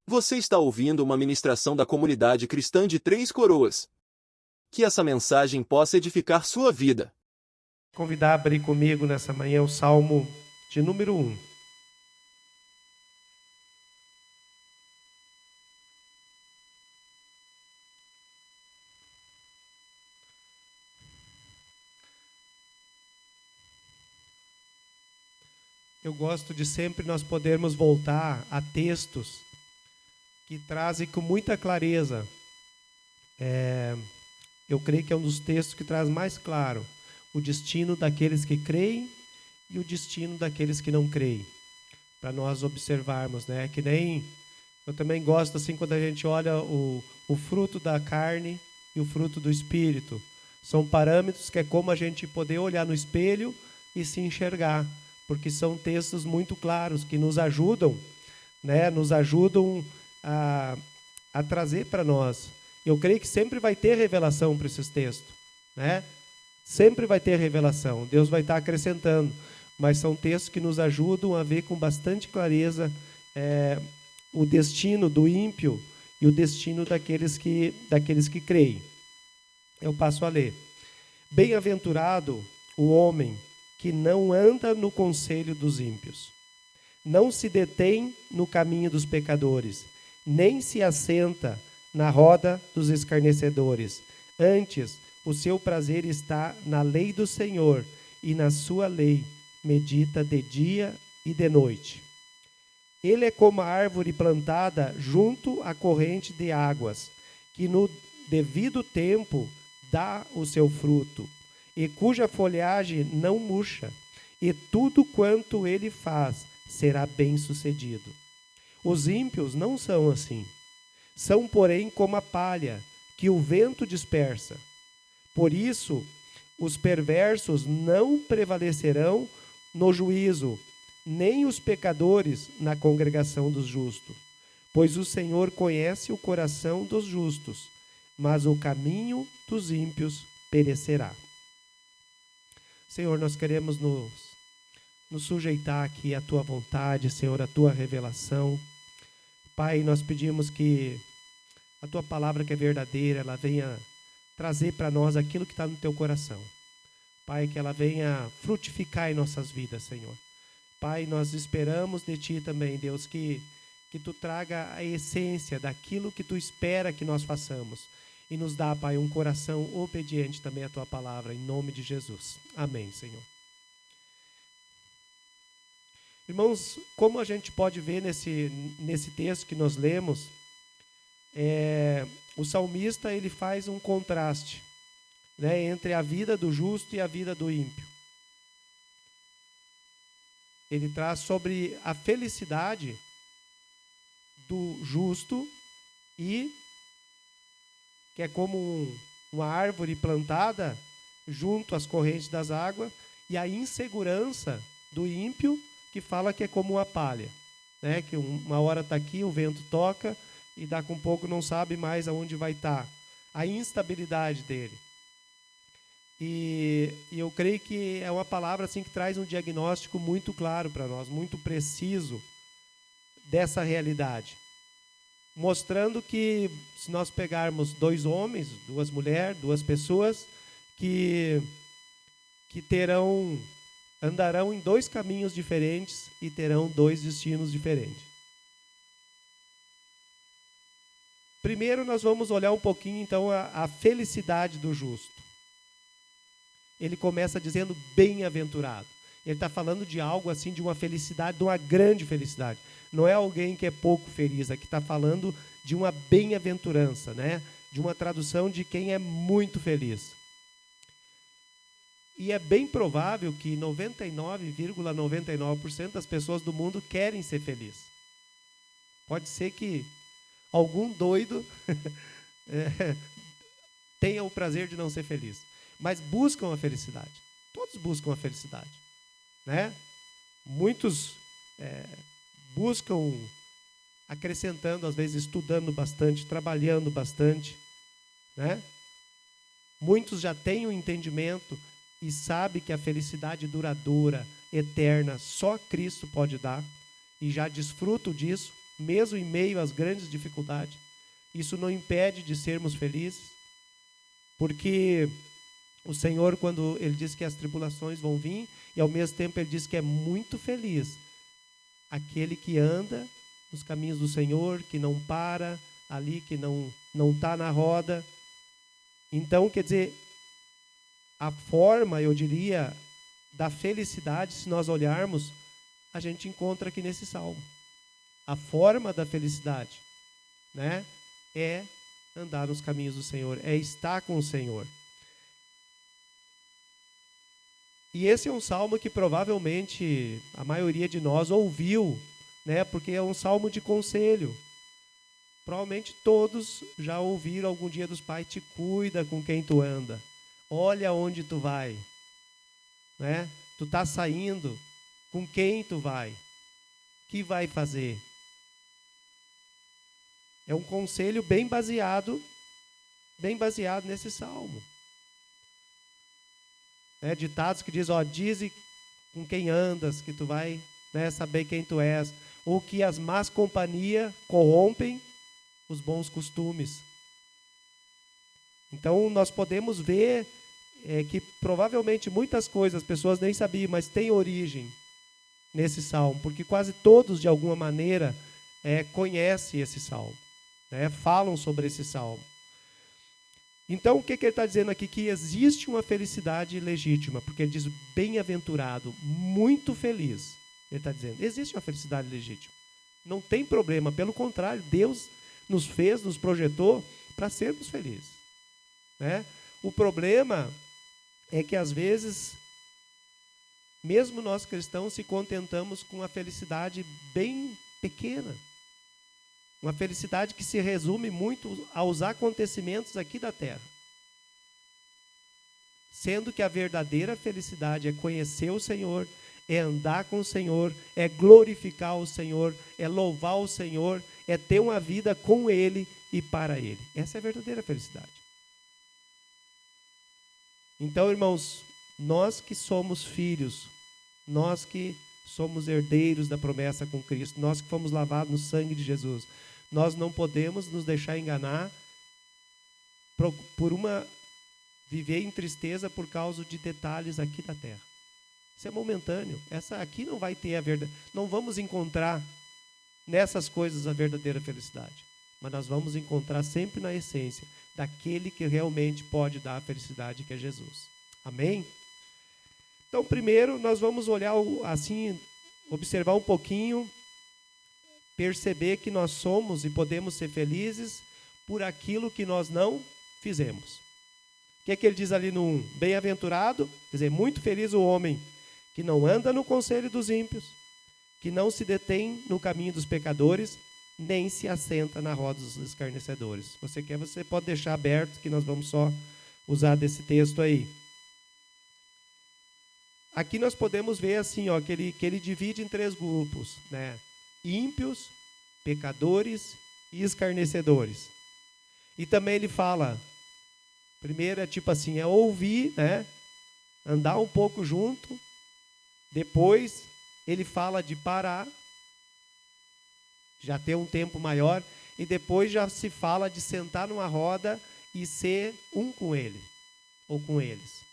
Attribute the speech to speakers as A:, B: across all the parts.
A: Você está ouvindo uma ministração da comunidade cristã de Três Coroas. Que essa mensagem possa edificar sua vida.
B: Convidar a abrir comigo nessa manhã o Salmo de número 1. Eu gosto de sempre nós podermos voltar a textos que trazem com muita clareza. Eu creio que é um dos textos que traz mais claro o destino daqueles que creem e o destino daqueles que não creem. Para nós observarmos, né? Que nem eu também gosto assim quando a gente olha o fruto da carne e o fruto do espírito. São parâmetros que é como a gente poder olhar no espelho e se enxergar, porque são textos muito claros que nos ajudam, né? Nos ajudam a trazer para nós. Eu creio que sempre vai ter revelação para esses textos, né? Sempre vai ter revelação. Deus vai estar acrescentando, mas são textos que nos ajudam a ver com bastante clareza o destino do ímpio e o destino daqueles que creem. Eu passo a ler. Bem-aventurado o homem que não anda no conselho dos ímpios, não se detém no caminho dos pecadores, nem se assenta na roda dos escarnecedores. Antes, o seu prazer está na lei do Senhor, e na sua lei medita de dia e de noite. Ele é como a árvore plantada junto à corrente de águas, que no devido tempo dá o seu fruto, e cuja folhagem não murcha, e tudo quanto ele faz será bem-sucedido. Os ímpios não são assim. São, porém, como a palha, que o vento dispersa. Por isso, os perversos não prevalecerão no juízo, nem os pecadores na congregação dos justos. Pois o Senhor conhece o coração dos justos, mas o caminho dos ímpios perecerá. Senhor, nós queremos nos sujeitar aqui à Tua vontade, Senhor, à Tua revelação. Pai, nós pedimos que a Tua palavra que é verdadeira, ela venha trazer para nós aquilo que está no Teu coração. Pai, que ela venha frutificar em nossas vidas, Senhor. Pai, nós esperamos de Ti também, Deus, que Tu traga a essência daquilo que Tu espera que nós façamos. E nos dá, Pai, um coração obediente também à Tua palavra, em nome de Jesus. Amém, Senhor. Irmãos, como a gente pode ver nesse texto que nós lemos, o salmista ele faz um contraste, né, entre a vida do justo e a vida do ímpio. Ele traz sobre a felicidade do justo e que é como uma árvore plantada junto às correntes das águas, e a insegurança do ímpio, que fala que é como uma palha, né? Que uma hora está aqui, o vento toca, e daqui a um pouco não sabe mais aonde vai estar. A instabilidade dele. E eu creio que é uma palavra assim, que traz um diagnóstico muito claro para nós, muito preciso dessa realidade. Mostrando que se nós pegarmos dois homens, duas mulheres, duas pessoas que andarão em dois caminhos diferentes e terão dois destinos diferentes. Primeiro nós vamos olhar um pouquinho então a felicidade do justo. Ele começa dizendo bem-aventurado. Ele está falando de algo assim, de uma felicidade, de uma grande felicidade. Não é alguém que é pouco feliz, aqui está falando de uma bem-aventurança, né? De uma tradução de quem é muito feliz. E é bem provável que 99,99% das pessoas do mundo querem ser felizes. Pode ser que algum doido tenha o prazer de não ser feliz, mas buscam a felicidade. Todos buscam a felicidade, né? Muitos buscam acrescentando, às vezes estudando bastante, trabalhando bastante, né? Muitos já têm um entendimento e sabe que a felicidade duradoura, eterna, só Cristo pode dar, e já desfruto disso, mesmo em meio às grandes dificuldades, isso não impede de sermos felizes, porque o Senhor, quando Ele diz que as tribulações vão vir, e ao mesmo tempo Ele diz que é muito feliz aquele que anda nos caminhos do Senhor, que não para ali, que não está na roda. Então, quer dizer, a forma, eu diria, da felicidade, se nós olharmos, a gente encontra aqui nesse salmo. A forma da felicidade, né, é andar nos caminhos do Senhor, é estar com o Senhor. E esse é um salmo que provavelmente a maioria de nós ouviu, né, porque é um salmo de conselho. Provavelmente todos já ouviram algum dia dos pais: te cuida com quem tu anda, olha onde tu vai, né? Tu tá saindo, com quem tu vai, que vai fazer. É um conselho bem baseado nesse salmo. Ditados que diz, dize com quem andas, que tu vai, né, saber quem tu és, ou que as más companhias corrompem os bons costumes. Então nós podemos ver que provavelmente muitas coisas as pessoas nem sabiam, mas tem origem nesse salmo, porque quase todos de alguma maneira conhecem esse salmo, né, falam sobre esse salmo. Então, o que ele está dizendo aqui? Que existe uma felicidade legítima, porque ele diz bem-aventurado, muito feliz. Ele está dizendo, existe uma felicidade legítima. Não tem problema, pelo contrário, Deus nos fez, nos projetou para sermos felizes, né? O problema é que, às vezes, mesmo nós cristãos se contentamos com uma felicidade bem pequena. Uma felicidade que se resume muito aos acontecimentos aqui da terra. Sendo que a verdadeira felicidade é conhecer o Senhor, é andar com o Senhor, é glorificar o Senhor, é louvar o Senhor, é ter uma vida com Ele e para Ele. Essa é a verdadeira felicidade. Então, irmãos, nós que somos filhos, nós que somos herdeiros da promessa com Cristo, nós que fomos lavados no sangue de Jesus, nós não podemos nos deixar enganar por viver em tristeza por causa de detalhes aqui da terra. Isso é momentâneo. Essa aqui não vai ter a verdade. Não vamos encontrar nessas coisas a verdadeira felicidade. Mas nós vamos encontrar sempre na essência daquele que realmente pode dar a felicidade, que é Jesus. Amém? Então, primeiro, nós vamos olhar assim, observar um pouquinho, perceber que nós somos e podemos ser felizes por aquilo que nós não fizemos. O que é que ele diz ali no 1? Bem-aventurado, quer dizer, muito feliz o homem que não anda no conselho dos ímpios, que não se detém no caminho dos pecadores, nem se assenta na roda dos escarnecedores. Se você quer, você pode deixar aberto, que nós vamos só usar desse texto aí. Aqui nós podemos ver assim, que ele divide em 3 grupos, né? Ímpios, pecadores e escarnecedores. E também ele fala, primeiro é tipo assim, é ouvir, né? Andar um pouco junto. Depois ele fala de parar, já ter um tempo maior, e depois já se fala de sentar numa roda e ser um com ele, ou com eles.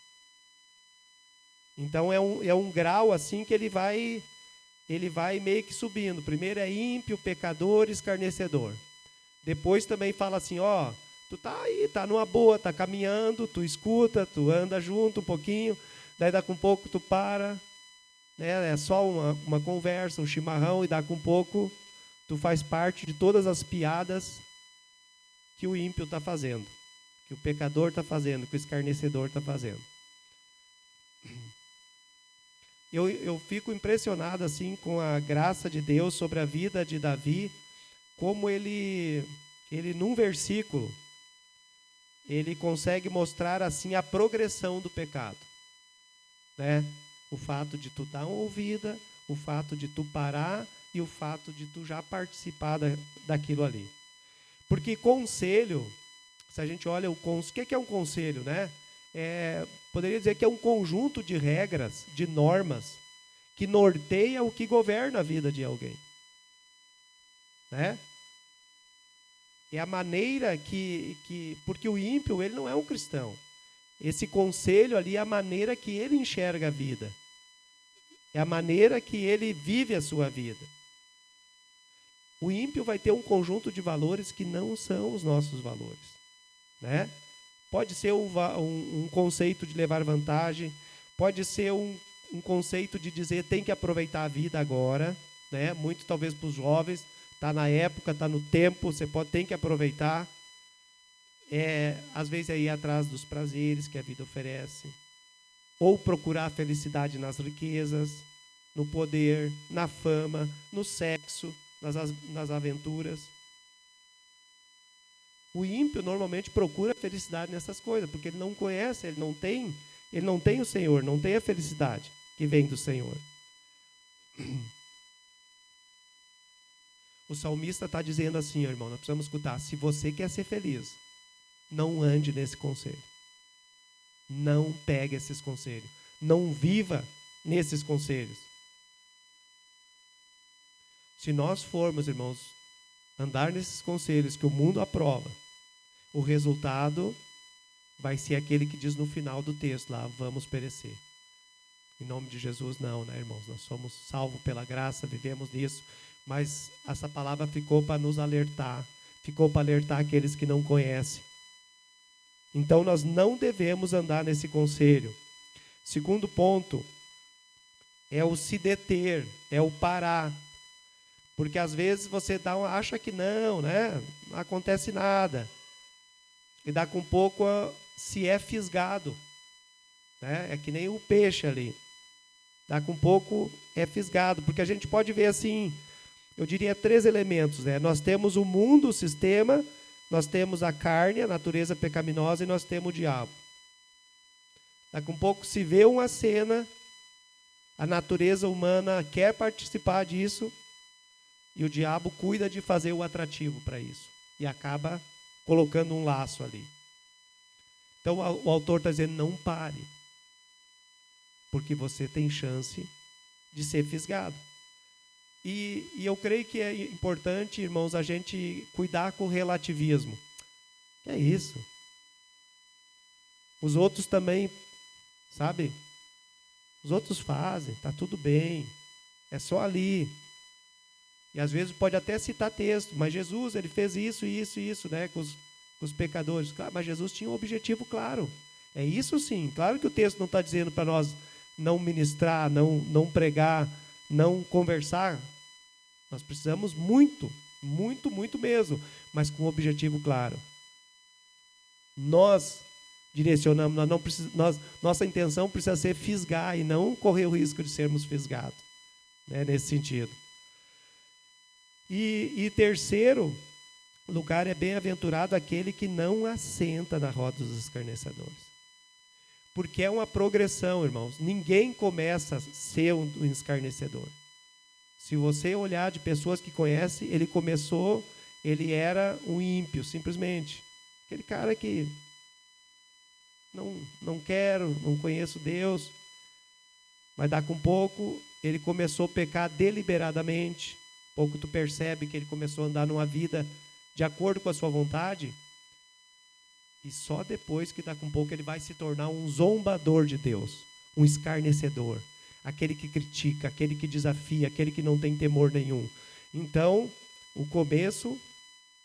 B: Então é um grau assim que ele vai meio que subindo. Primeiro é ímpio, pecador, escarnecedor. Depois também fala assim, tu tá aí, tá numa boa, tá caminhando, tu escuta, tu anda junto um pouquinho, daí daqui um pouco tu para, né? É só uma conversa, um chimarrão, e daqui um pouco tu faz parte de todas as piadas que o ímpio está fazendo, que o pecador está fazendo, que o escarnecedor está fazendo. Eu fico impressionado assim com a graça de Deus sobre a vida de Davi, como ele num versículo, ele consegue mostrar assim a progressão do pecado, né? O fato de tu dar uma ouvida, o fato de tu parar e o fato de tu já participar daquilo ali. Porque conselho, se a gente olha o que é um conselho, né? poderia dizer que é um conjunto de regras, de normas, que norteia o que governa a vida de alguém. Né? É a maneira porque o ímpio, ele não é um cristão. Esse conselho ali é a maneira que ele enxerga a vida. É a maneira que ele vive a sua vida. O ímpio vai ter um conjunto de valores que não são os nossos valores. Né? Pode ser um conceito de levar vantagem, pode ser um conceito de dizer tem que aproveitar a vida agora, né? Muito talvez para os jovens, está na época, está no tempo, tem que aproveitar. Às vezes é ir atrás dos prazeres que a vida oferece, ou procurar a felicidade nas riquezas, no poder, na fama, no sexo, nas aventuras. O ímpio normalmente procura a felicidade nessas coisas, porque ele não conhece, ele não tem o Senhor, não tem a felicidade que vem do Senhor. O salmista está dizendo assim, irmão, nós precisamos escutar, se você quer ser feliz, não ande nesse conselho. Não pegue esses conselhos. Não viva nesses conselhos. Se nós formos, irmãos, andar nesses conselhos que o mundo aprova, o resultado vai ser aquele que diz no final do texto lá, vamos perecer. Em nome de Jesus, não, né, irmãos? Nós somos salvos pela graça, vivemos nisso, mas essa palavra ficou para nos alertar, ficou para alertar aqueles que não conhecem. Então, nós não devemos andar nesse conselho. Segundo ponto, é o se deter, é o parar. Porque às vezes você acha que não, né? Não acontece nada. E dá com pouco se é fisgado. Né? É que nem o peixe ali. Dá com pouco é fisgado. Porque a gente pode ver assim, eu diria 3 elementos. Né? Nós temos o mundo, o sistema, nós temos a carne, a natureza pecaminosa, e nós temos o diabo. Dá com pouco se vê uma cena, a natureza humana quer participar disso, e o diabo cuida de fazer o atrativo para isso. E acaba colocando um laço ali. Então o autor está dizendo, não pare. Porque você tem chance de ser fisgado. E eu creio que é importante, irmãos, a gente cuidar com o relativismo. Que é isso? Os outros também, sabe? Os outros fazem, está tudo bem. É só ali. E às vezes pode até citar texto, mas Jesus, ele fez isso, né, com os pecadores. Claro, mas Jesus tinha um objetivo claro. É isso sim. Claro que o texto não está dizendo para nós não ministrar, não pregar, não conversar. Nós precisamos muito, muito, muito mesmo, mas com um objetivo claro. Nós direcionamos, nossa intenção precisa ser fisgar e não correr o risco de sermos fisgados, né, nesse sentido. E terceiro lugar, é bem-aventurado aquele que não assenta na roda dos escarnecedores. Porque é uma progressão, irmãos. Ninguém começa a ser um escarnecedor. Se você olhar de pessoas que conhecem, ele era um ímpio, simplesmente. Aquele cara que não conheço Deus, mas daqui a pouco ele começou a pecar deliberadamente. Pouco tu percebe que ele começou a andar numa vida de acordo com a sua vontade, e só depois que daqui a pouco ele vai se tornar um zombador de Deus, um escarnecedor, aquele que critica, aquele que desafia, aquele que não tem temor nenhum. Então, o começo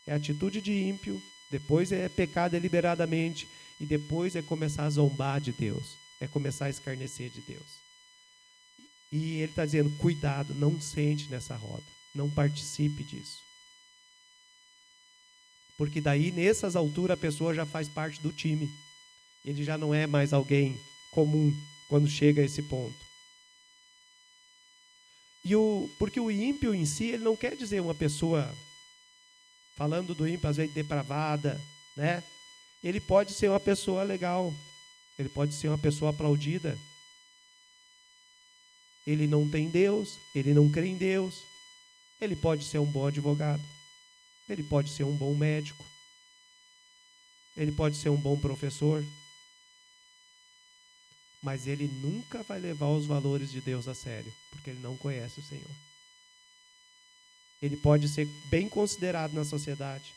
B: é atitude de ímpio, depois é pecar deliberadamente, e depois é começar a zombar de Deus, é começar a escarnecer de Deus. E ele está dizendo, cuidado, não sente nessa roda. Não participe disso. Porque daí, nessas alturas, a pessoa já faz parte do time. Ele já não é mais alguém comum quando chega a esse ponto. Porque o ímpio em si, ele não quer dizer uma pessoa, falando do ímpio, às vezes depravada, né? Ele pode ser uma pessoa legal. Ele pode ser uma pessoa aplaudida. Ele não tem Deus, ele não crê em Deus. Ele pode ser um bom advogado. Ele pode ser um bom médico. Ele pode ser um bom professor. mas ele nunca vai levar os valores de Deus a sério, porque ele não conhece o Senhor. Ele pode ser bem considerado na sociedade.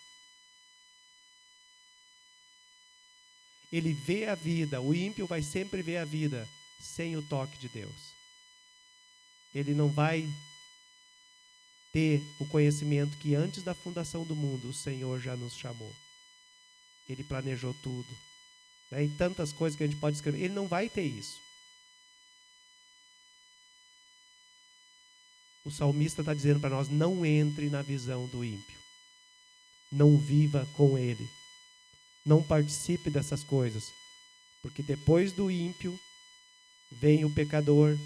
B: Ele vê a vida, o ímpio vai sempre ver a vida sem o toque de Deus. Ele não vai ter o conhecimento que antes da fundação do mundo o Senhor já nos chamou. Ele planejou tudo. E tantas coisas que a gente pode escrever. Ele não vai ter isso. O salmista está dizendo para nós, não entre na visão do ímpio. Não viva com ele. Não participe dessas coisas. Porque depois do ímpio, vem o pecador,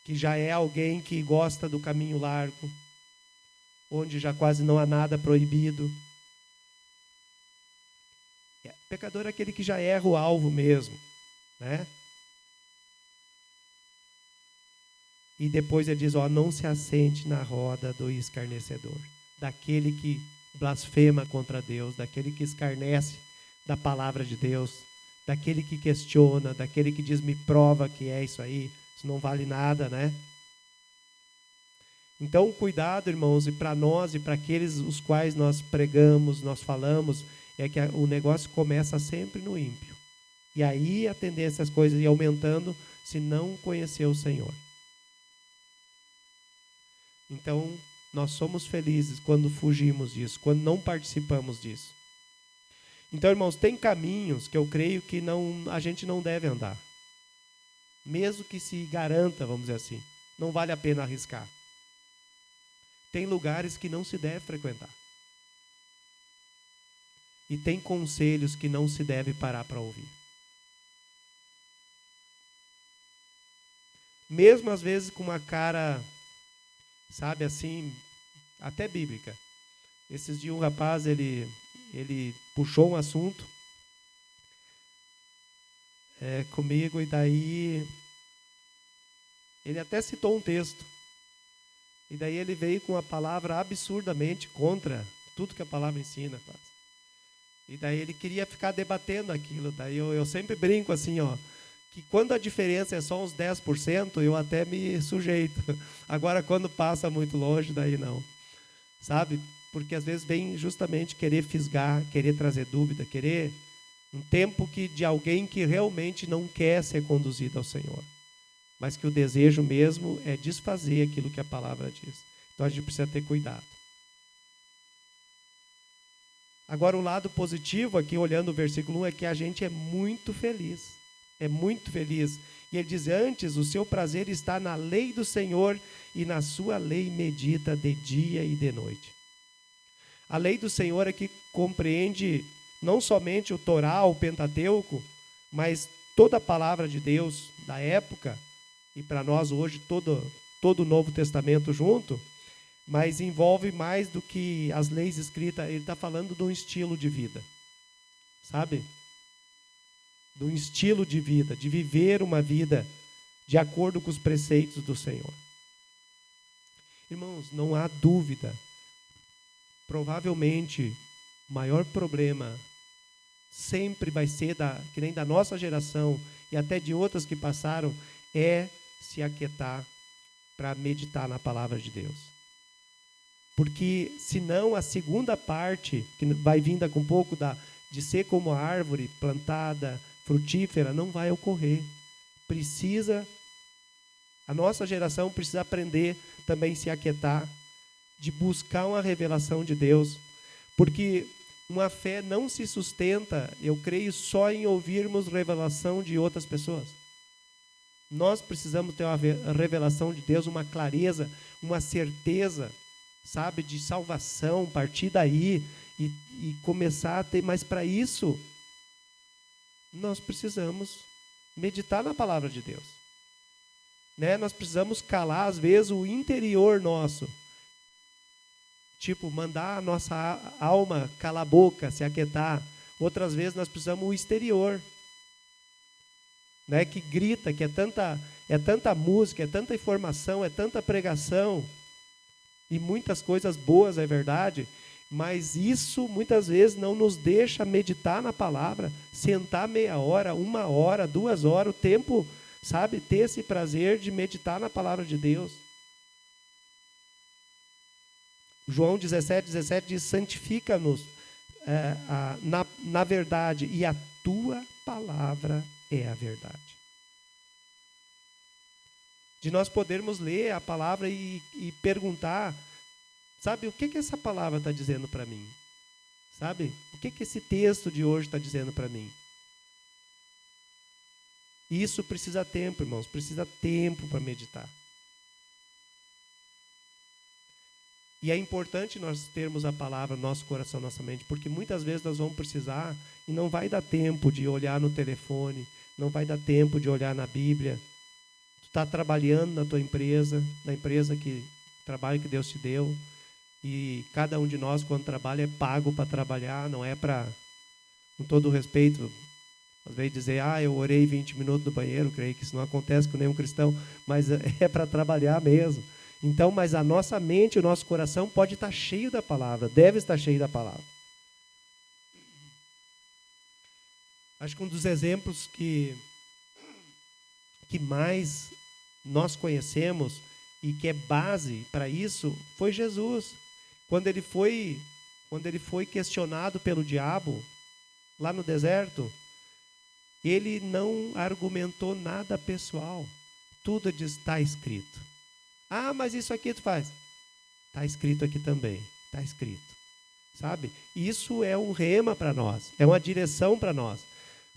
B: que já é alguém que gosta do caminho largo, onde já quase não há nada proibido. Pecador é aquele que já erra o alvo mesmo, né? E depois ele diz, não se assente na roda do escarnecedor, daquele que blasfema contra Deus, daquele que escarnece da palavra de Deus, daquele que questiona, daquele que diz, me prova que é isso aí, isso não vale nada, né? Então, cuidado, irmãos, e para nós e para aqueles os quais nós pregamos, nós falamos, é que o negócio começa sempre no ímpio. E aí a tendência as coisas ir aumentando se não conhecer o Senhor. Então, nós somos felizes quando fugimos disso, quando não participamos disso. Então, irmãos, tem caminhos que eu creio que a gente não deve andar. Mesmo que se garanta, vamos dizer assim, não vale a pena arriscar. Tem lugares que não se deve frequentar. E tem conselhos que não se deve parar para ouvir. Mesmo às vezes com uma cara, sabe assim, até bíblica. Esses dias um rapaz, ele puxou um assunto comigo, e daí ele até citou um texto. E daí ele veio com uma palavra absurdamente contra tudo que a palavra ensina, quase. E daí ele queria ficar debatendo aquilo. Daí eu sempre brinco assim, que quando a diferença é só uns 10%, eu até me sujeito. Agora, quando passa muito longe, daí não. Sabe? Porque às vezes vem justamente querer fisgar, querer trazer dúvida, querer um tempo de alguém que realmente não quer ser conduzido ao Senhor. Mas que o desejo mesmo é desfazer aquilo que a palavra diz. Então a gente precisa ter cuidado. Agora, o lado positivo aqui, olhando o versículo 1, é que a gente é muito feliz. É muito feliz. E ele diz, antes, o seu prazer está na lei do Senhor, e na sua lei medita de dia e de noite. A lei do Senhor aqui compreende não somente o Torá, o Pentateuco, mas toda a palavra de Deus da época, e para nós hoje todo o Novo Testamento junto, mas envolve mais do que as leis escritas. Ele está falando de um estilo de vida, sabe? De um estilo de vida, de viver uma vida de acordo com os preceitos do Senhor. Irmãos, não há dúvida, provavelmente o maior problema sempre vai ser, que nem da nossa geração e até de outras que passaram, é se aquietar para meditar na palavra de Deus. Porque senão a segunda parte, que vai vinda com um pouco de ser como a árvore plantada, frutífera, não vai ocorrer. A nossa geração precisa aprender também a se aquietar, de buscar uma revelação de Deus, porque uma fé não se sustenta, eu creio, só em ouvirmos revelação de outras pessoas. Nós precisamos ter uma revelação de Deus, uma clareza, uma certeza, sabe, de salvação, partir daí e começar a ter. Mas para isso, nós precisamos meditar na palavra de Deus. Né? Nós precisamos calar, às vezes, o interior nosso. Tipo, mandar a nossa alma calar a boca, se aquietar. Outras vezes nós precisamos o exterior. Né? Que grita, que é tanta música, é tanta informação, é tanta pregação. E muitas coisas boas, é verdade. Mas isso muitas vezes não nos deixa meditar na palavra, sentar meia hora, 1 hora, 2 horas, o tempo, sabe, ter esse prazer de meditar na palavra de Deus. João 17:17 diz: santifica-nos na verdade, e a tua palavra é a verdade. De nós podermos ler a palavra e perguntar, sabe, o que essa palavra está dizendo para mim? Sabe, o que esse texto de hoje está dizendo para mim? Isso precisa tempo, irmãos, precisa tempo para meditar. E é importante nós termos a palavra no nosso coração, nossa mente, porque muitas vezes nós vamos precisar e não vai dar tempo de olhar no telefone, não vai dar tempo de olhar na Bíblia. Tu está trabalhando na tua empresa, na empresa que trabalho que Deus te deu, e cada um de nós, quando trabalha, é pago para trabalhar, não é para, com todo o respeito, às vezes dizer, eu orei 20 minutos no banheiro, creio que isso não acontece com nenhum cristão, mas é para trabalhar mesmo. Então, mas a nossa mente, o nosso coração pode estar cheio da palavra, deve estar cheio da palavra. Acho que um dos exemplos que mais nós conhecemos e que é base para isso foi Jesus. Quando ele foi questionado pelo diabo lá no deserto, ele não argumentou nada pessoal. Tudo está escrito. Mas isso aqui tu faz. Está escrito aqui também. Está escrito. Sabe? Isso é um rema para nós. É uma direção para nós.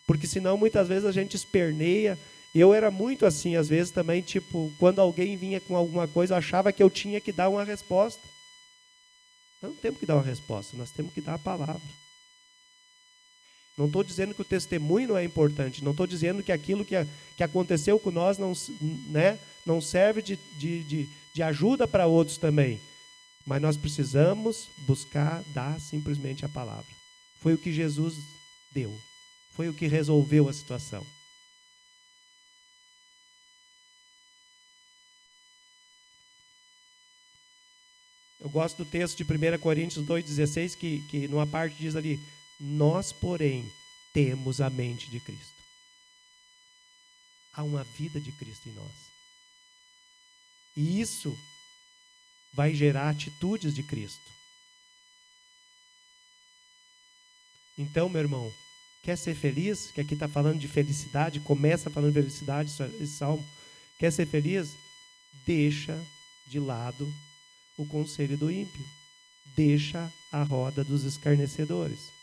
B: Porque senão muitas vezes a gente esperneia. Eu era muito assim, às vezes também, tipo, quando alguém vinha com alguma coisa, eu achava que eu tinha que dar uma resposta. Nós não temos que dar uma resposta, nós temos que dar a palavra. Não estou dizendo que o testemunho não é importante, não estou dizendo que aquilo que aconteceu com nós não serve de ajuda para outros também. Mas nós precisamos buscar dar simplesmente a palavra. Foi o que Jesus deu. Foi o que resolveu a situação. Eu gosto do texto de 1 Coríntios 2,16, que numa parte diz ali, nós, porém, temos a mente de Cristo. Há uma vida de Cristo em nós. E isso vai gerar atitudes de Cristo. Então, meu irmão, quer ser feliz? Que aqui está falando de felicidade, começa falando de felicidade, esse salmo. Quer ser feliz? Deixa de lado o conselho do ímpio. Deixa a roda dos escarnecedores.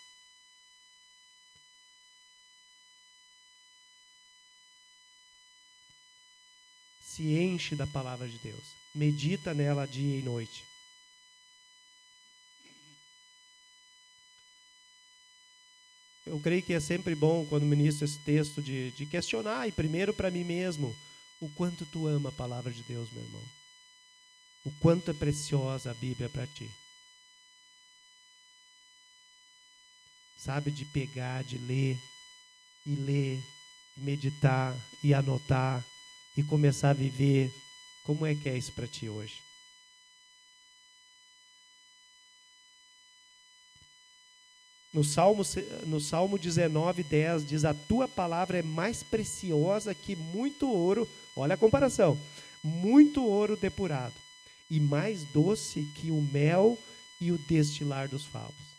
B: Se enche da palavra de Deus. Medita nela dia e noite. Eu creio que é sempre bom, quando ministro esse texto, de questionar, e primeiro para mim mesmo, o quanto tu ama a palavra de Deus, meu irmão. O quanto é preciosa a Bíblia para ti. Sabe, de pegar, de ler, e meditar, e anotar, e começar a viver. Como é que é isso para ti hoje? No Salmo 19:10 diz, a tua palavra é mais preciosa que muito ouro, olha a comparação, muito ouro depurado, e mais doce que o mel e o destilar dos favos.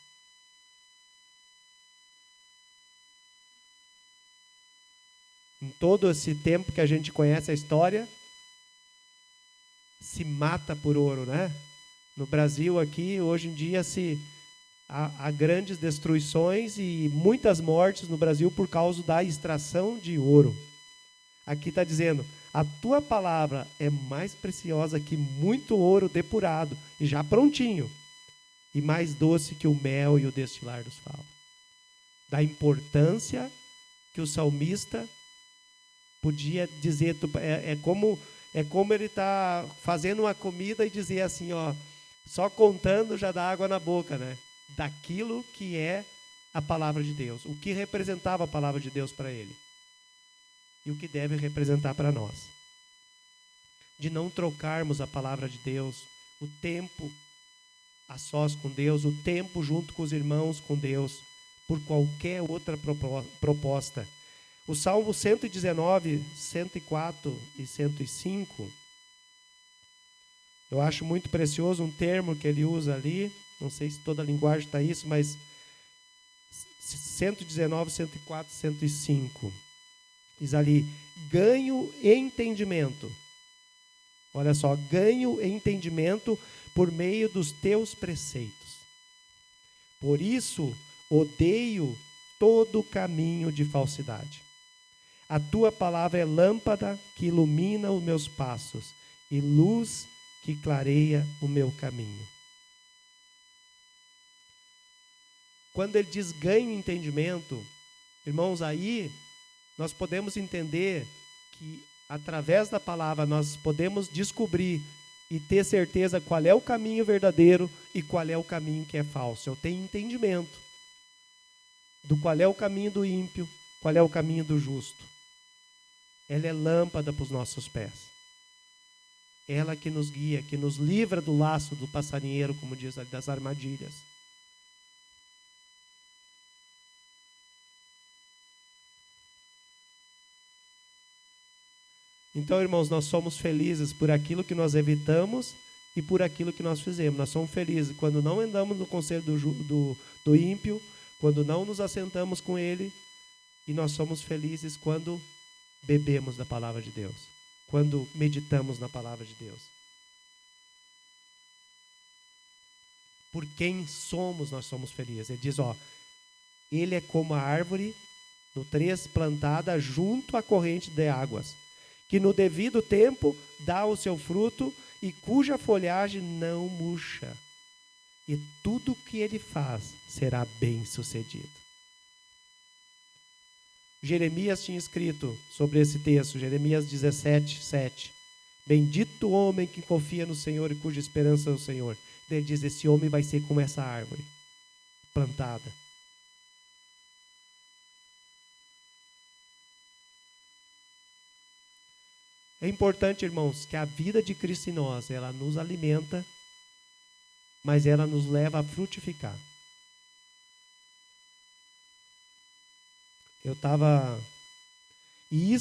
B: Em todo esse tempo que a gente conhece a história, se mata por ouro, né? No Brasil aqui, hoje em dia, há grandes destruições e muitas mortes no Brasil por causa da extração de ouro. Aqui está dizendo, a tua palavra é mais preciosa que muito ouro depurado, e já prontinho, e mais doce que o mel e o destilar dos favos. Da importância que o salmista podia dizer, é como ele está fazendo uma comida e dizer assim, só contando já dá água na boca, né? Daquilo que é a palavra de Deus, o que representava a palavra de Deus para ele e o que deve representar para nós. De não trocarmos a palavra de Deus, o tempo, a sós com Deus, o tempo junto com os irmãos com Deus, por qualquer outra proposta. O Salmo 119, 104 e 105, eu acho muito precioso um termo que ele usa ali, não sei se toda a linguagem está isso, mas 119, 104, 105, diz ali, ganho entendimento. Olha só, ganho entendimento por meio dos teus preceitos. Por isso, odeio todo caminho de falsidade. A tua palavra é lâmpada que ilumina os meus passos e luz que clareia o meu caminho. Quando ele diz ganho entendimento, irmãos, aí nós podemos entender que através da palavra nós podemos descobrir e ter certeza qual é o caminho verdadeiro e qual é o caminho que é falso. Eu tenho entendimento do qual é o caminho do ímpio, qual é o caminho do justo. Ela é lâmpada para os nossos pés. Ela que nos guia, que nos livra do laço do passarinheiro, como diz ali, das armadilhas. Então, irmãos, nós somos felizes por aquilo que nós evitamos e por aquilo que nós fizemos. Nós somos felizes quando não andamos no conselho do ímpio, quando não nos assentamos com ele, e nós somos felizes quando bebemos da palavra de Deus, quando meditamos na palavra de Deus. Por quem somos, nós somos felizes. Ele diz, ele é como a árvore, no 3, plantada junto à corrente de águas, que no devido tempo dá o seu fruto e cuja folhagem não murcha. E tudo que ele faz será bem sucedido. Jeremias tinha escrito sobre esse texto, Jeremias 17, 7. Bendito o homem que confia no Senhor e cuja esperança é o Senhor. Ele diz, esse homem vai ser como essa árvore plantada. É importante, irmãos, que a vida de Cristo em nós, ela nos alimenta, mas ela nos leva a frutificar. E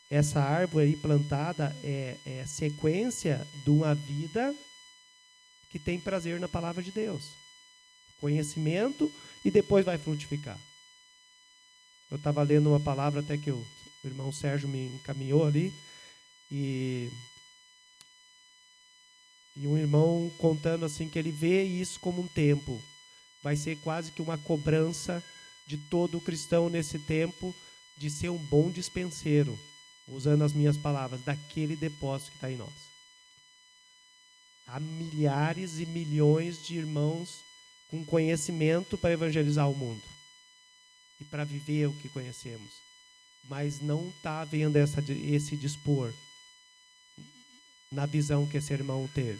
B: essa árvore aí plantada é sequência de uma vida que tem prazer na palavra de Deus. Conhecimento e depois vai frutificar. Eu estava lendo uma palavra até que o irmão Sérgio me encaminhou ali, e um irmão contando assim que ele vê isso como um tempo. Vai ser quase que uma cobrança de todo cristão nesse tempo de ser um bom dispenseiro, usando as minhas palavras, daquele depósito que está em nós. Há milhares e milhões de irmãos com conhecimento para evangelizar o mundo e para viver o que conhecemos, mas não está havendo esse dispor na visão que esse irmão teve.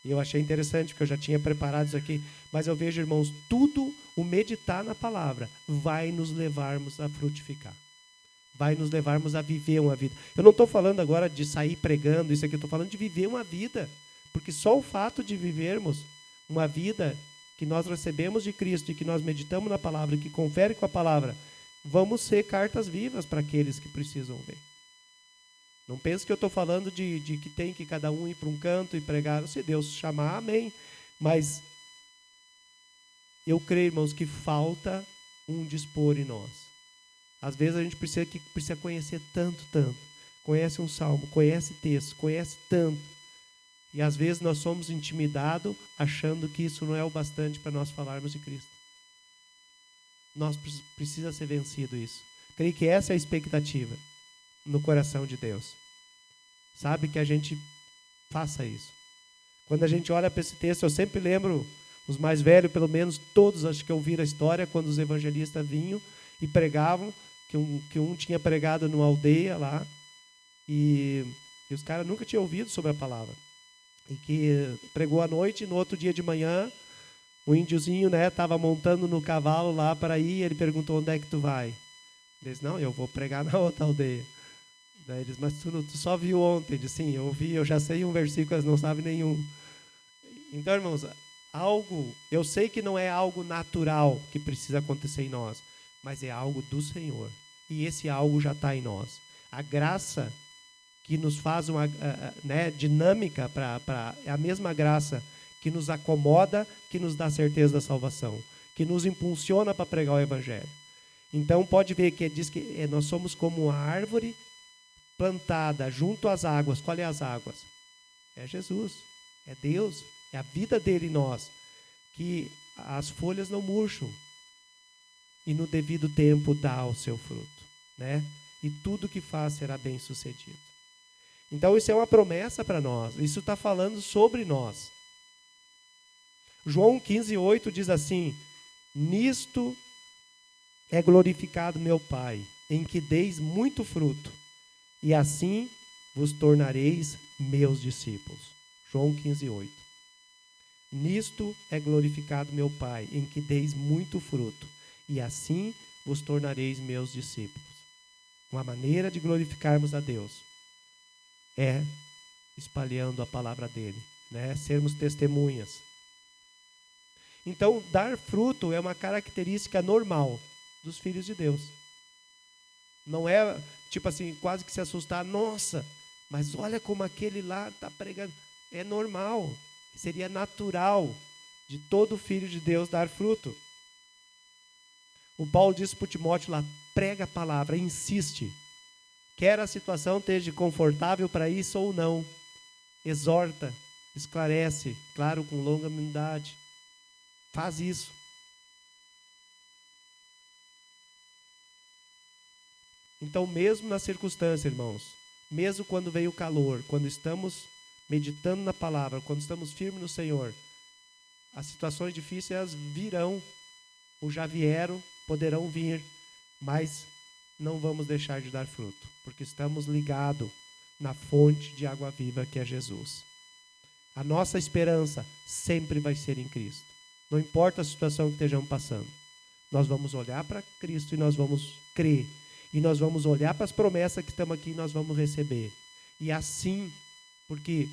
B: E eu achei interessante, porque eu já tinha preparado isso aqui, mas eu vejo, irmãos, tudo o meditar na palavra vai nos levarmos a frutificar. Vai nos levarmos a viver uma vida. Eu não estou falando agora de sair pregando isso aqui, eu estou falando de viver uma vida. Porque só o fato de vivermos uma vida que nós recebemos de Cristo e que nós meditamos na palavra e que confere com a palavra, vamos ser cartas vivas para aqueles que precisam ver. Não pense que eu estou falando de que tem que cada um ir para um canto e pregar. Se Deus chamar, amém. Mas eu creio, irmãos, que falta um dispor em nós. Às vezes a gente precisa conhecer tanto. Conhece um salmo, conhece texto, conhece tanto. E às vezes nós somos intimidados achando que isso não é o bastante para nós falarmos de Cristo. Precisa ser vencido isso. Creio que essa é a expectativa no coração de Deus. Sabe, que a gente faça isso. Quando a gente olha para esse texto, eu sempre lembro, os mais velhos, pelo menos todos, acho que ouviram a história, quando os evangelistas vinham e pregavam, que um tinha pregado numa aldeia lá, e os caras nunca tinham ouvido sobre a palavra. E que pregou à noite, e no outro dia de manhã, o índiozinho, estava montando no cavalo lá para ir, e ele perguntou, onde é que tu vai? Ele disse, não, eu vou pregar na outra aldeia. Daí ele disse, mas tu só viu ontem? Ele disse, sim, eu vi, eu já sei um versículo, mas não sabe nenhum. Então, irmãos, eu sei que não é algo natural que precisa acontecer em nós, mas é algo do Senhor. E esse algo já está em nós. A graça que nos faz uma dinâmica, é a mesma graça que nos acomoda, que nos dá certeza da salvação, que nos impulsiona para pregar o Evangelho. Então, pode ver que diz que nós somos como uma árvore plantada junto às águas. Qual é as águas? É Jesus, é Deus, é a vida dele em nós, que as folhas não murcham e no devido tempo dá o seu fruto, né? E tudo que faz será bem sucedido. Então isso é uma promessa para nós, isso está falando sobre nós. João 15:8 diz assim: nisto é glorificado meu Pai, em que deis muito fruto, e assim vos tornareis meus discípulos. João 15:8. Nisto é glorificado meu Pai, em que deis muito fruto, e assim vos tornareis meus discípulos. Uma maneira de glorificarmos a Deus é espalhando a palavra dele, né? Sermos testemunhas. Então, dar fruto é uma característica normal dos filhos de Deus. Não é, tipo assim, quase que se assustar, nossa, mas olha como aquele lá está pregando. É normal, seria natural de todo filho de Deus dar fruto. O Paulo disse para o Timóteo lá, prega a palavra, insiste. Quer a situação esteja confortável para isso ou não. Exorta, esclarece, claro, com longanimidade. Faz isso. Então, mesmo na circunstância, irmãos, mesmo quando vem o calor, quando estamos meditando na palavra, quando estamos firmes no Senhor, as situações difíceis elas virão, ou já vieram, poderão vir, mas não vamos deixar de dar fruto, porque estamos ligados na fonte de água viva que é Jesus. A nossa esperança sempre vai ser em Cristo. Não importa a situação que estejamos passando. Nós vamos olhar para Cristo e nós vamos crer. E nós vamos olhar para as promessas que estamos aqui e nós vamos receber. E assim, porque,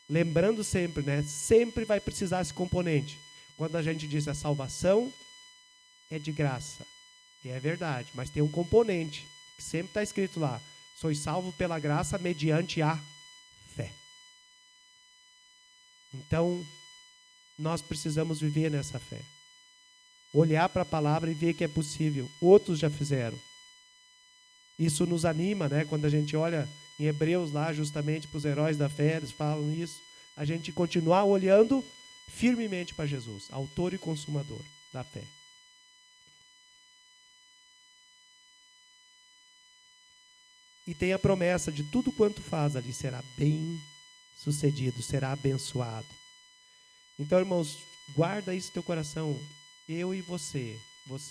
B: lembrando sempre, né? Sempre vai precisar esse componente. Quando a gente diz a salvação é de graça. E é verdade, mas tem um componente que sempre está escrito lá. Sois salvo pela graça mediante a fé. Então, nós precisamos viver nessa fé. Olhar para a palavra e ver que é possível. Outros já fizeram. Isso nos anima, né? Quando a gente olha em Hebreus lá, justamente para os heróis da fé, eles falam isso. A gente continuar olhando firmemente para Jesus, autor e consumador da fé. E tem a promessa de tudo quanto faz ali será bem sucedido, será abençoado. Então, irmãos, guarda isso no teu coração. Eu e você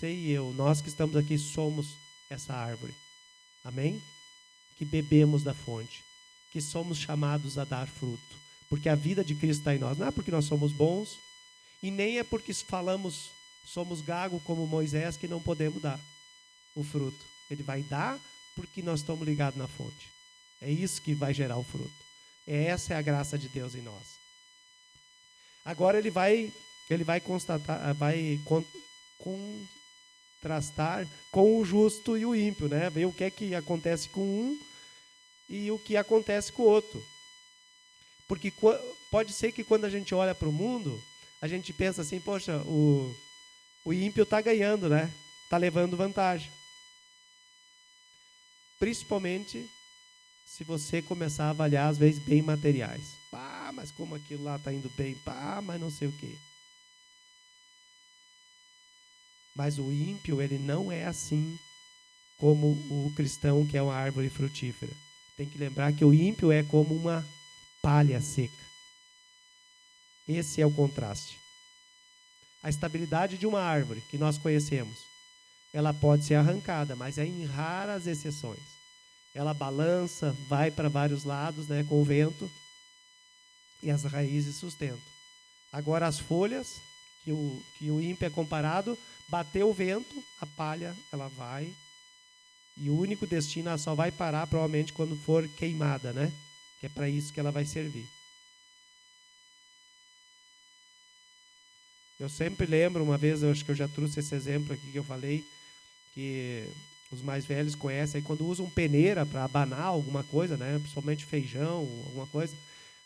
B: e eu, nós que estamos aqui somos essa árvore. Amém? Que bebemos da fonte, que somos chamados a dar fruto. Porque a vida de Cristo está em nós. Não é porque nós somos bons e nem é porque somos gago como Moisés que não podemos dar o fruto. Ele vai dar porque nós estamos ligados na fonte. É isso que vai gerar o fruto. Essa é a graça de Deus em nós. Agora ele vai constatar, vai contrastar com o justo e o ímpio, né? Ver o que é que acontece com um e o que acontece com o outro. Porque pode ser que quando a gente olha para o mundo, a gente pensa assim, poxa, o ímpio está ganhando, né? Está levando vantagem. Principalmente se você começar a avaliar, às vezes, bem materiais. Pá, mas como aquilo lá está indo bem? Pá, mas não sei o quê. Mas o ímpio, ele não é assim como o cristão que é uma árvore frutífera. Tem que lembrar que o ímpio é como uma palha seca. Esse é o contraste. A estabilidade de uma árvore que nós conhecemos, ela pode ser arrancada, mas é em raras exceções. Ela balança, vai para vários lados, né, com o vento, e as raízes sustentam. Agora as folhas, que o ímpio é comparado, bateu o vento, a palha ela vai, e o único destino ela só vai parar provavelmente quando for queimada, né? Que é para isso que ela vai servir. Eu sempre lembro, uma vez, eu acho que eu já trouxe esse exemplo aqui que eu falei, que os mais velhos conhecem, aí quando usam peneira para abanar alguma coisa, né, principalmente feijão, alguma coisa,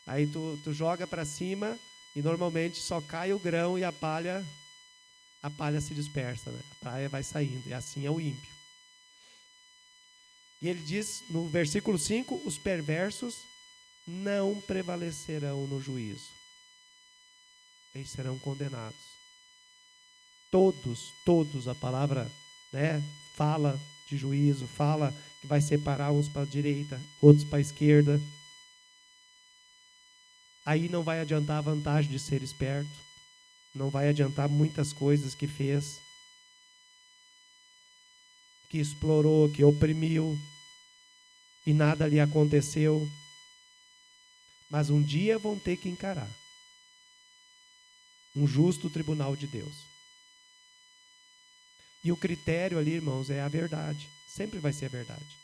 B: aí tu joga para cima e normalmente só cai o grão e a palha se dispersa, né? A palha vai saindo, e assim é o ímpio. E ele diz no versículo 5, os perversos não prevalecerão no juízo. Eles serão condenados. Todos, a palavra, né, fala de juízo, fala que vai separar uns para a direita, outros para a esquerda. Aí não vai adiantar a vantagem de ser esperto, não vai adiantar muitas coisas que fez, que explorou, que oprimiu, e nada lhe aconteceu. Mas um dia vão ter que encarar um justo tribunal de Deus. E o critério ali, irmãos, é a verdade. Sempre vai ser a verdade.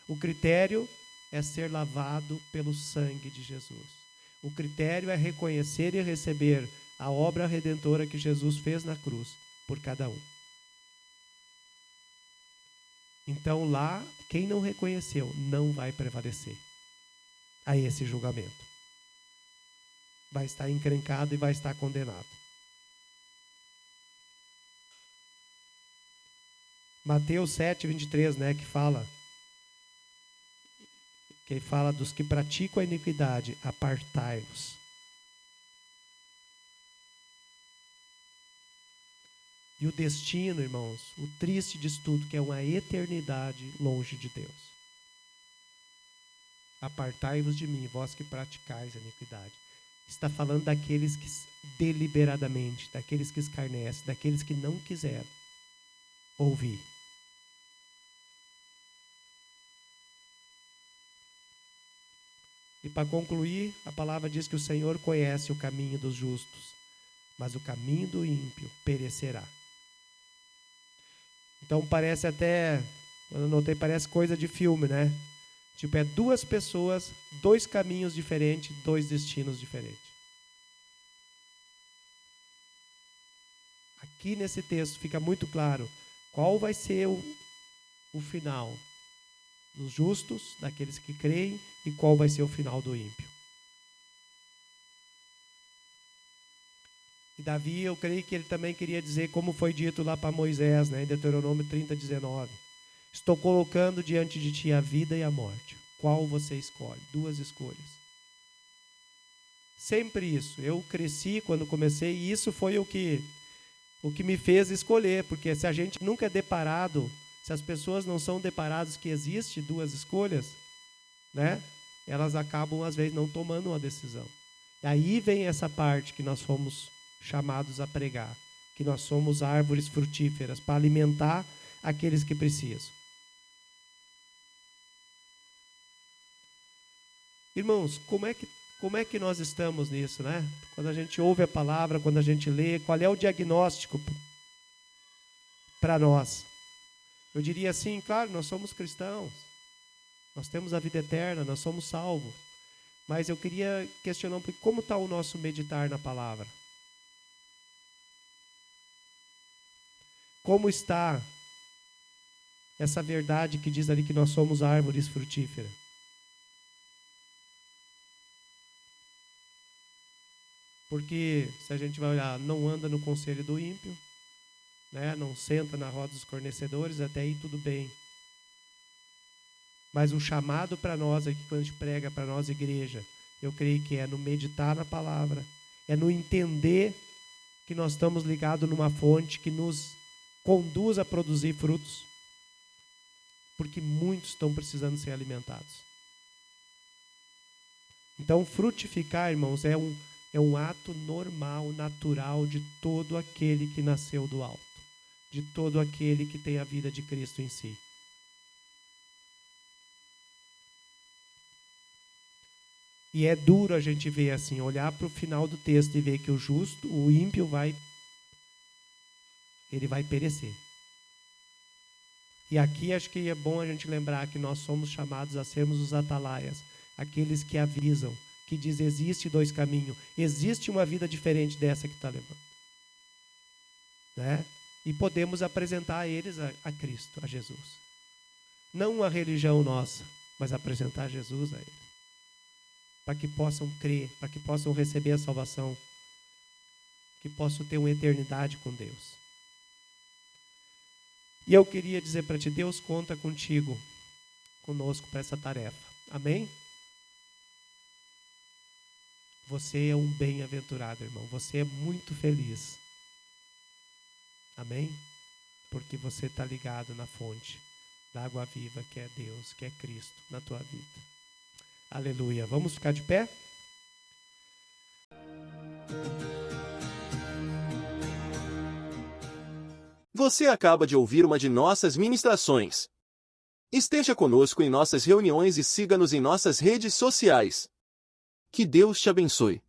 B: O critério é ser lavado pelo sangue de Jesus. O critério é reconhecer e receber a obra redentora que Jesus fez na cruz por cada um. Então lá, quem não reconheceu não vai prevalecer a esse julgamento. Vai estar encrencado e vai estar condenado. Mateus 7:23, né, que fala dos que praticam a iniquidade, apartai-vos. E o destino, irmãos, o triste disso tudo, que é uma eternidade longe de Deus. Apartai-vos de mim, vós que praticais a iniquidade. Está falando daqueles que deliberadamente, daqueles que escarnecem, daqueles que não quiseram ouvir. E para concluir, a palavra diz que o Senhor conhece o caminho dos justos, mas o caminho do ímpio perecerá. Então parece até, quando eu notei, parece coisa de filme, né? Tipo, é duas pessoas, dois caminhos diferentes, dois destinos diferentes. Aqui nesse texto fica muito claro qual vai ser o final dos justos, daqueles que creem, e qual vai ser o final do ímpio. E Davi, eu creio que ele também queria dizer, como foi dito lá para Moisés, né, em Deuteronômio 30:19. Estou colocando diante de ti a vida e a morte. Qual você escolhe? Duas escolhas. Sempre isso. Eu cresci quando comecei, e isso foi o que me fez escolher, porque se a gente nunca é deparado, se as pessoas não são deparadas que existe duas escolhas, né, elas acabam, às vezes, não tomando uma decisão. E aí vem essa parte que nós fomos chamados a pregar, que nós somos árvores frutíferas para alimentar aqueles que precisam. Irmãos, como é que nós estamos nisso, né? Quando a gente ouve a palavra, quando a gente lê, qual é o diagnóstico para nós? Eu diria assim, claro, nós somos cristãos, nós temos a vida eterna, nós somos salvos. Mas eu queria questionar um pouco, como está o nosso meditar na palavra? Como está essa verdade que diz ali que nós somos árvores frutíferas? Porque se a gente vai olhar, não anda no conselho do ímpio, né? Não senta na roda dos escarnecedores, até aí tudo bem. Mas o chamado para nós aqui, quando a gente prega para nós, igreja, eu creio que é no meditar na palavra, é no entender que nós estamos ligados numa fonte que nos conduz a produzir frutos, porque muitos estão precisando ser alimentados. Então, frutificar, irmãos, é um ato normal, natural de todo aquele que nasceu do alto, de todo aquele que tem a vida de Cristo em si. E é duro a gente ver assim, olhar para o final do texto e ver que o ímpio vai perecer. E aqui acho que é bom a gente lembrar que nós somos chamados a sermos os atalaias, aqueles que avisam, que diz existe dois caminhos, existe uma vida diferente dessa que está levando. né? E podemos apresentar a eles a Cristo, a Jesus. Não a religião nossa, mas apresentar Jesus a eles. Para que possam crer, para que possam receber a salvação, que possam ter uma eternidade com Deus. E eu queria dizer para ti, Deus conta contigo, conosco para essa tarefa. Amém? Você é um bem-aventurado, irmão. Você é muito feliz. Amém? Porque você está ligado na fonte da água viva, que é Deus, que é Cristo, na tua vida. Aleluia. Vamos ficar de pé?
A: Você acaba de ouvir uma de nossas ministrações. Esteja conosco em nossas reuniões e siga-nos em nossas redes sociais. Que Deus te abençoe.